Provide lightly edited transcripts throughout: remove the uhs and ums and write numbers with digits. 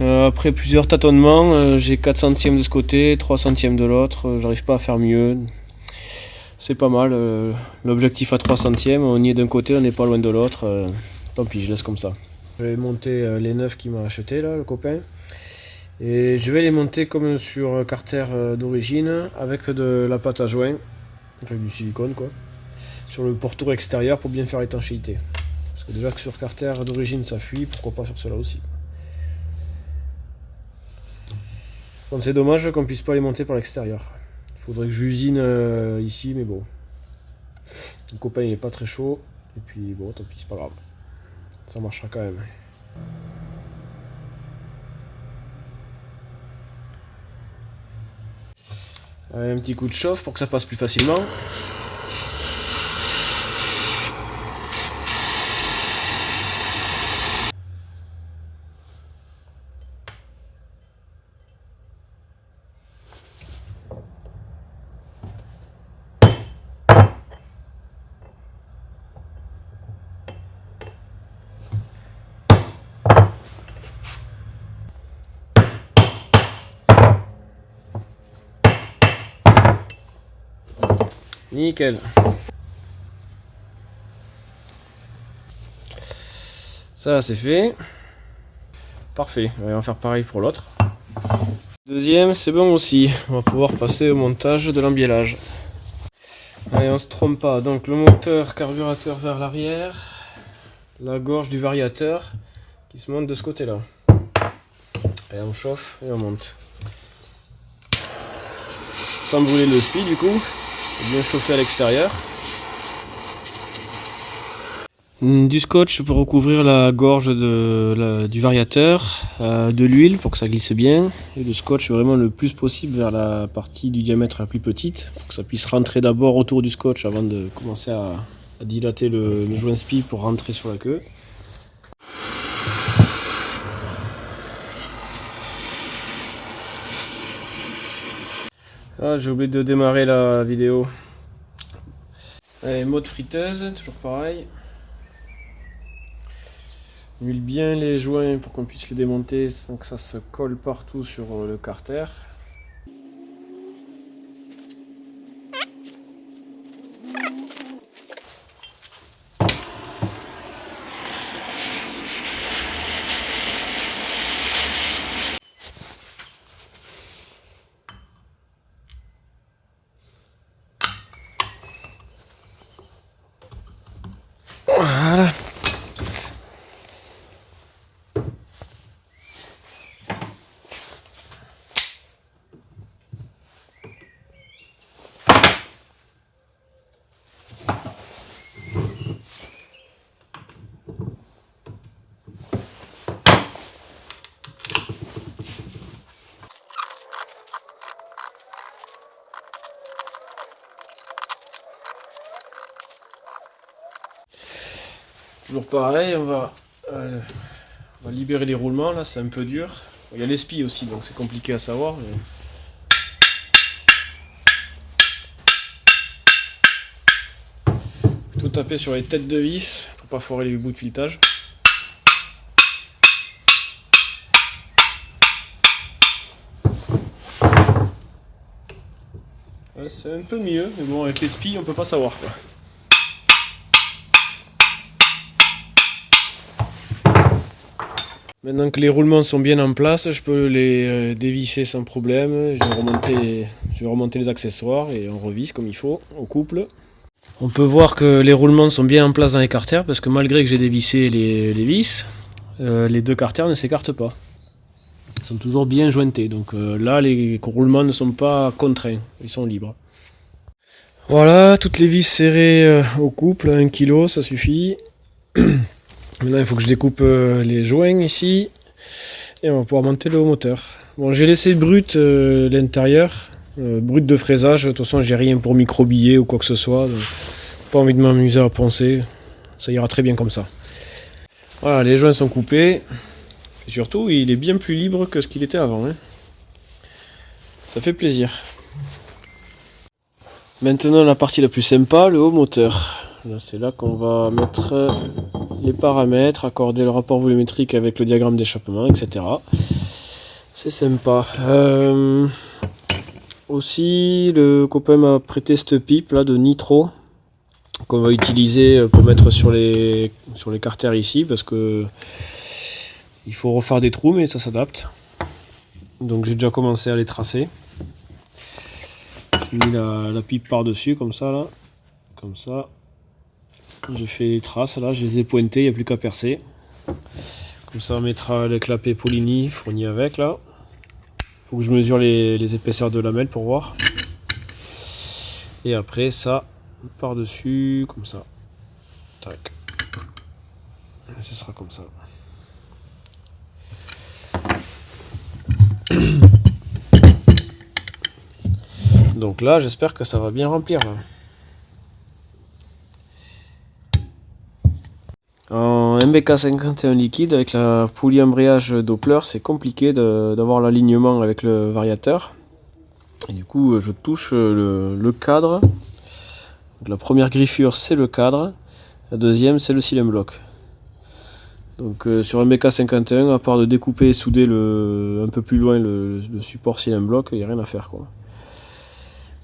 Après plusieurs tâtonnements, j'ai 4 centièmes de ce côté, 3 centièmes de l'autre, j'arrive pas à faire mieux. C'est pas mal, l'objectif à 3 centièmes, on y est d'un côté, on n'est pas loin de l'autre, tant pis, je laisse comme ça. Je vais monter les neufs qu'il m'a acheté là, le copain. Et je vais les monter comme sur Carter d'origine, avec de la pâte à joint, enfin du silicone quoi, sur le pourtour extérieur pour bien faire l'étanchéité. Parce que déjà que sur Carter d'origine ça fuit, pourquoi pas sur cela aussi. Donc c'est dommage qu'on puisse pas les monter par l'extérieur. Il faudrait que j'usine ici, mais bon. Le copain il est pas très chaud, et puis bon tant pis, c'est pas grave. Ça marchera quand même. Allez, un petit coup de chauffe pour que ça passe plus facilement. Nickel. Ça c'est fait. Parfait. On va faire pareil pour l'autre. Deuxième, c'est bon aussi. On va pouvoir passer au montage de l'embiellage. Allez, on se trompe pas. Donc le moteur carburateur vers l'arrière, la gorge du variateur qui se monte de ce côté-là. Allez, on chauffe et on monte. Sans brûler le spi du coup. Bien chauffer à l'extérieur. Du scotch pour recouvrir la gorge du variateur, de l'huile pour que ça glisse bien, et du scotch vraiment le plus possible vers la partie du diamètre la plus petite, pour que ça puisse rentrer d'abord autour du scotch avant de commencer à dilater le joint spi pour rentrer sur la queue. Ah, j'ai oublié de démarrer la vidéo. Allez, mode friteuse, toujours pareil. On huile bien les joints pour qu'on puisse les démonter sans que ça se colle partout sur le carter. Voilà. Toujours pareil, on va libérer les roulements, là c'est un peu dur. Il y a les spies aussi, donc c'est compliqué à savoir. Mais... Plutôt taper sur les têtes de vis pour pas foirer les bouts de filetage. Ouais, c'est un peu mieux, mais bon avec les spies on peut pas savoir quoi. Maintenant que les roulements sont bien en place, je peux les dévisser sans problème. Je vais remonter les accessoires et on revisse comme il faut au couple. On peut voir que les roulements sont bien en place dans les carters parce que malgré que j'ai dévissé les vis, les deux carters ne s'écartent pas. Ils sont toujours bien jointés. Donc là, les roulements ne sont pas contraints, ils sont libres. Voilà, toutes les vis serrées au couple, 1 kg, ça suffit. Maintenant il faut que je découpe les joints ici et on va pouvoir monter le haut moteur. Bon, j'ai laissé brut l'intérieur, brut de fraisage, de toute façon j'ai rien pour microbiller ou quoi que ce soit, donc pas envie de m'amuser à poncer, ça ira très bien comme ça. Voilà, les joints sont coupés, et surtout il est bien plus libre que ce qu'il était avant, hein. Ça fait plaisir. Maintenant la partie la plus sympa, le haut moteur. C'est là qu'on va mettre les paramètres, accorder le rapport volumétrique avec le diagramme d'échappement, etc. C'est sympa. Aussi, le copain m'a prêté cette pipe là de nitro qu'on va utiliser pour mettre sur les carters ici, parce que il faut refaire des trous, mais ça s'adapte. Donc j'ai déjà commencé à les tracer. J'ai mis la pipe par dessus comme ça là, comme ça. J'ai fait les traces là, je les ai pointées, il n'y a plus qu'à percer. Comme ça on mettra les clapets Polini fournis avec là. Faut que je mesure les épaisseurs de lamelles pour voir. Et après ça par dessus comme ça. Tac. Et ce sera comme ça. Donc là j'espère que ça va bien remplir là. En MBK 51 liquide avec la poulie embrayage Doppler, c'est compliqué d'avoir l'alignement avec le variateur. Et du coup je touche le cadre. Donc, la première griffure c'est le cadre, la deuxième c'est le silent block. Donc sur MBK 51, à part de découper et souder un peu plus loin le support silent block, il n'y a rien à faire quoi.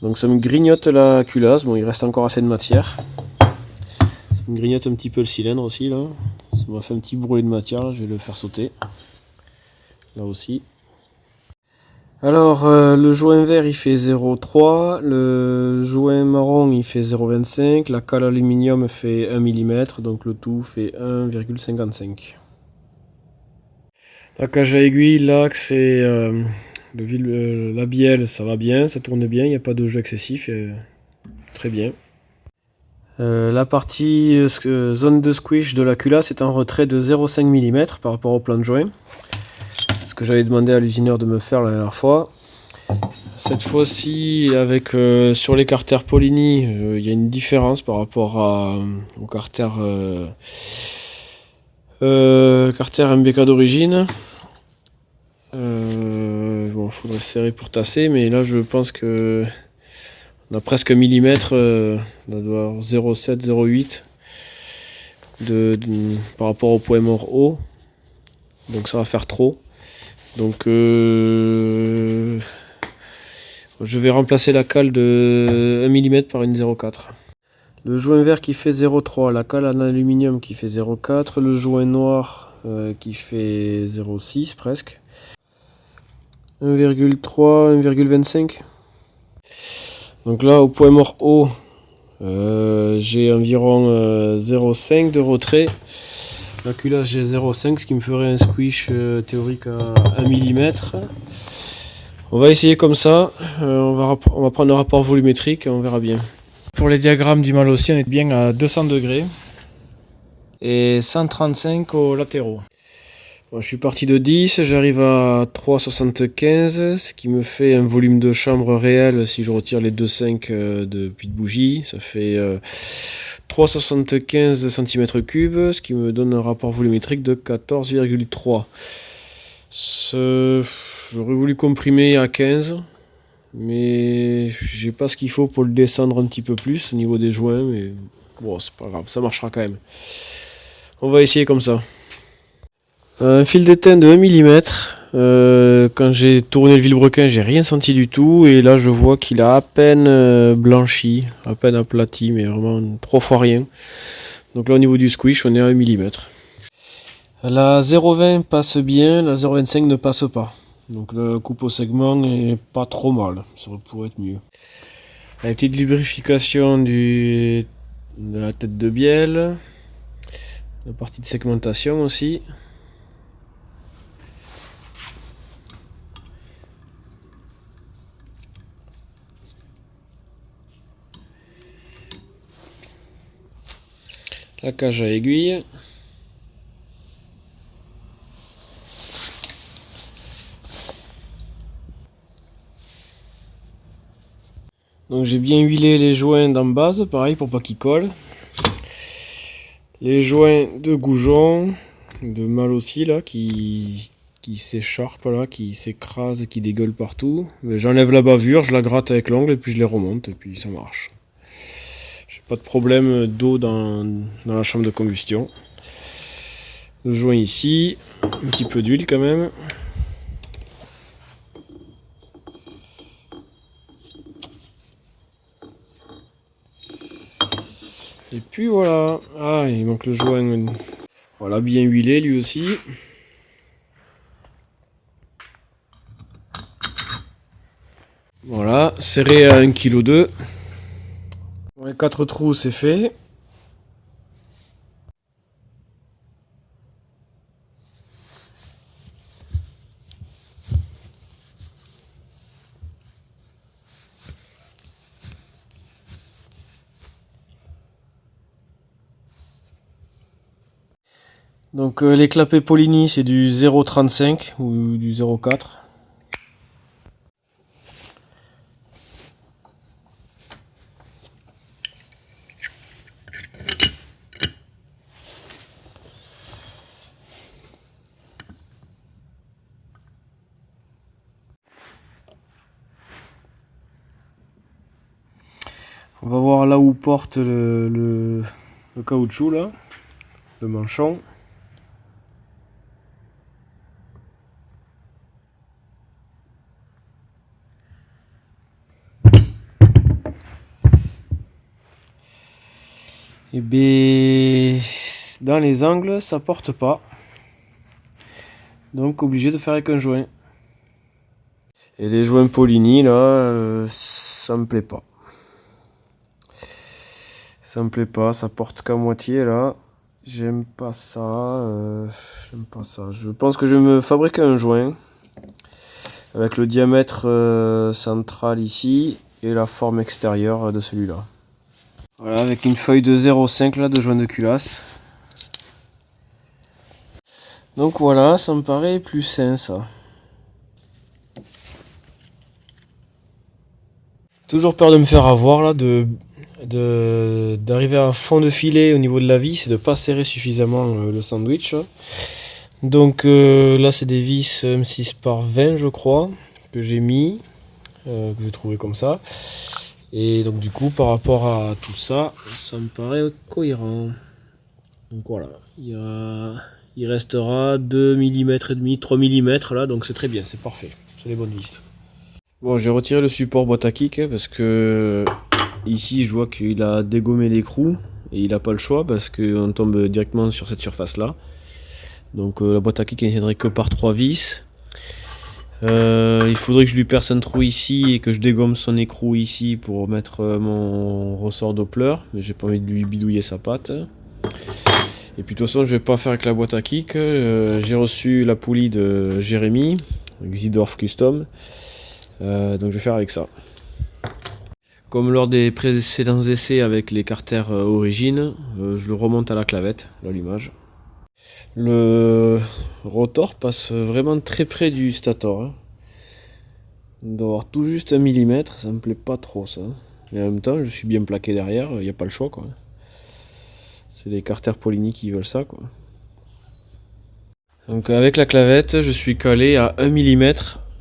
Donc ça me grignote la culasse, bon il reste encore assez de matière. Ça me grignote un petit peu le cylindre aussi là. Ça m'a fait un petit brûlé de matière, là. Je vais le faire sauter. Là aussi. Alors le joint vert il fait 0,3, le joint marron il fait 0,25, la cale aluminium fait 1 mm, donc le tout fait 1,55. La cage à aiguille, l'axe et la bielle ça va bien, ça tourne bien, il n'y a pas de jeu excessif, très bien. La partie zone de squish de la culasse est en retrait de 0,5 mm par rapport au plan de joint. Ce que j'avais demandé à l'usineur de me faire la dernière fois. Cette fois-ci, avec sur les carters Polini, il y a une différence par rapport au carter MBK d'origine. Bon, faudrait serrer pour tasser, mais là je pense que on a presque 1 mm, on doit avoir 0,7, 0,8 par rapport au point mort haut. Donc ça va faire trop. Donc je vais remplacer la cale de 1 mm par une 0,4. Le joint vert qui fait 0,3, la cale en aluminium qui fait 0,4, le joint noir qui fait 0,6 presque. 1,3, 1,25. Donc là au point mort haut, j'ai environ 0,5 de retrait. La culasse j'ai 0,5, ce qui me ferait un squish théorique à 1 mm. On va essayer comme ça, on va prendre le rapport volumétrique et on verra bien. Pour les diagrammes du mal aussi, on est bien à 200 degrés et 135 aux latéraux. Bon, je suis parti de 10, j'arrive à 3,75, ce qui me fait un volume de chambre réel si je retire les 2,5 de puits de bougie. Ça fait 3,75 cm3, ce qui me donne un rapport volumétrique de 14,3. J'aurais voulu comprimer à 15, mais j'ai pas ce qu'il faut pour le descendre un petit peu plus au niveau des joints, mais bon, c'est pas grave, ça marchera quand même. On va essayer comme ça. Un fil d'étain de 1 mm. Quand j'ai tourné le vilebrequin, j'ai rien senti du tout, et là je vois qu'il a à peine blanchi, à peine aplati, mais vraiment 3 fois rien. Donc là au niveau du squish, on est à 1 mm. La 0,20 passe bien, la 0,25 ne passe pas. Donc le coupe au segment est pas trop mal, ça pourrait être mieux. Une petite lubrification de la tête de bielle, la partie de segmentation aussi. La cage à aiguille. Donc j'ai bien huilé les joints d'en base, pareil pour pas qu'ils collent. Les joints de goujon, de mal aussi là, qui s'écharpent là, qui s'écrasent, qui dégueulent partout. J'enlève la bavure, je la gratte avec l'ongle et puis je les remonte et puis ça marche. J'ai pas de problème d'eau dans la chambre de combustion. Le joint ici, un petit peu d'huile quand même. Et puis voilà. Ah, il manque le joint. Voilà, bien huilé lui aussi. Voilà, serré à 1,2 kg. Les 4 trous, c'est fait. Donc les clapets Polini, c'est du 0,35 ou du 0,4. On va voir là où porte le caoutchouc là, le manchon. Et bien dans les angles ça porte pas. Donc obligé de faire avec un joint. Et les joints Polini là, ça me plaît pas. Ça me plaît pas, ça porte qu'à moitié là. J'aime pas ça. J'aime pas ça. Je pense que je vais me fabriquer un joint avec le diamètre central ici et la forme extérieure de celui-là. Voilà, avec une feuille de 0,5 là de joint de culasse. Donc voilà, ça me paraît plus sain ça. Toujours peur de me faire avoir là, d'arriver à un fond de filet au niveau de la vis et de pas serrer suffisamment le sandwich. Donc là c'est des vis M6 par 20 je crois que j'ai mis, que j'ai trouvé comme ça. Et donc du coup par rapport à tout ça, ça me paraît cohérent. Donc voilà, il restera 2 mm et demi, 3 mm là, donc c'est très bien, c'est parfait, c'est les bonnes vis. Bon, j'ai retiré le support boîte à kick parce que ici je vois qu'il a dégommé l'écrou et il n'a pas le choix parce qu'on tombe directement sur cette surface là. Donc la boîte à kick ne tiendrait que par 3 vis. Il faudrait que je lui perce un trou ici et que je dégomme son écrou ici pour mettre mon ressort Doppler, mais j'ai pas envie de lui bidouiller sa patte. Et puis de toute façon je vais pas faire avec la boîte à kick. J'ai reçu la poulie de Jérémy, Xidorf Custom. Donc je vais faire avec ça. Comme lors des précédents essais avec les carters origine, je le remonte à la clavette, l'allumage. Le rotor passe vraiment très près du stator. Il doit avoir tout juste 1 mm, ça me plaît pas trop ça. Mais en même temps, je suis bien plaqué derrière, il n'y a pas le choix quoi. C'est les carters Polini qui veulent ça quoi. Donc avec la clavette, je suis calé à 1 mm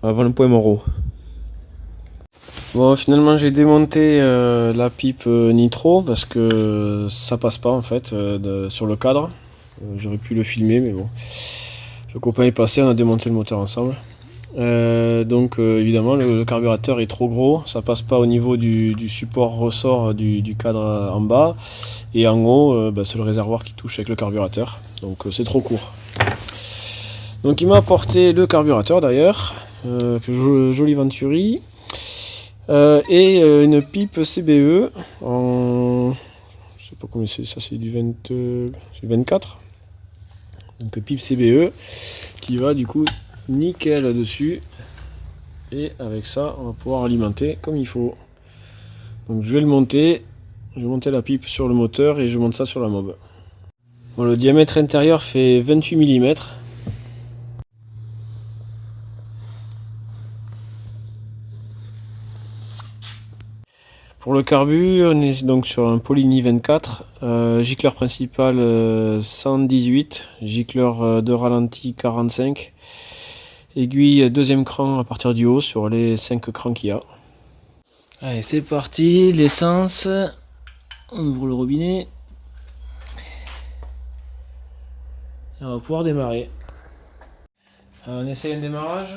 avant le point Moreau. Bon, finalement j'ai démonté la pipe nitro parce que ça passe pas en fait sur le cadre. J'aurais pu le filmer mais bon. Le copain est passé, on a démonté le moteur ensemble. Donc évidemment le carburateur est trop gros, ça passe pas au niveau du support ressort du cadre en bas. Et en haut, c'est le réservoir qui touche avec le carburateur. Donc c'est trop court. Donc il m'a apporté le carburateur d'ailleurs, joli Venturi. Et une pipe CBE en, je sais pas combien c'est, ça c'est du 24. Donc pipe CBE qui va du coup nickel dessus. Et avec ça on va pouvoir alimenter comme il faut. Donc je vais le monter, je vais monter la pipe sur le moteur et je monte ça sur la mob. Bon, le diamètre intérieur fait 28 mm. Pour le carbu, on est donc sur un Polini 24, gicleur principal 118, gicleur de ralenti 45, aiguille deuxième cran à partir du haut sur les 5 crans qu'il y a. Allez, c'est parti, l'essence, on ouvre le robinet et on va pouvoir démarrer. Alors, on essaye un démarrage.